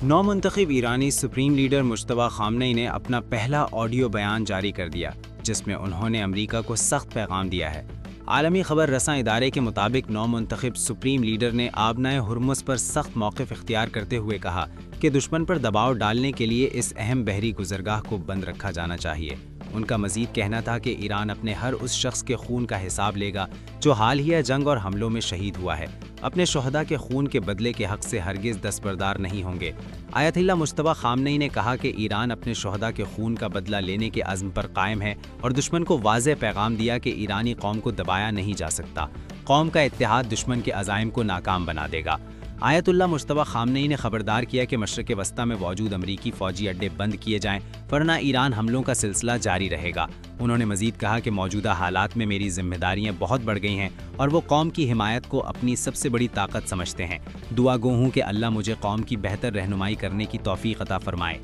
نو منتخب ایرانی supreme leader Mujtaba خامنئی نے اپنا پہلا آڈیو بیان جاری کر دیا، جس میں انہوں نے امریکہ کو سخت پیغام دیا ہے۔ عالمی خبر رساں ادارے کے مطابق نو منتخب سپریم لیڈر نے آبنائے ہرمز پر سخت موقف اختیار کرتے ہوئے کہا کہ دشمن پر دباؤ ڈالنے کے لیے اس اہم بحری گزرگاہ کو بند رکھا جانا چاہیے۔ ان کا مزید کہنا تھا کہ ایران اپنے ہر اس شخص کے خون کا حساب لے گا جو حالیہ جنگ اور حملوں میں شہید ہوا ہے، اپنے شہداء کے خون کے بدلے کے حق سے ہرگز دستبردار نہیں ہوں گے۔ آیت اللہ مجتبی خامنئی نے کہا کہ ایران اپنے شہداء کے خون کا بدلہ لینے کے عزم پر قائم ہے اور دشمن کو واضح پیغام دیا کہ ایرانی قوم کو دبایا نہیں جا سکتا، قوم کا اتحاد دشمن کے عزائم کو ناکام بنا دے گا۔ آیت اللہ مجتبی خامنئی نے خبردار کیا کہ مشرق وسطیٰ میں موجود امریکی فوجی اڈے بند کیے جائیں ورنہ ایران حملوں کا سلسلہ جاری رہے گا۔ انہوں نے مزید کہا کہ موجودہ حالات میں میری ذمہ داریاں بہت بڑھ گئی ہیں اور وہ قوم کی حمایت کو اپنی سب سے بڑی طاقت سمجھتے ہیں۔ دعا گو ہوں کہ اللہ مجھے قوم کی بہتر رہنمائی کرنے کی توفیق عطا فرمائے۔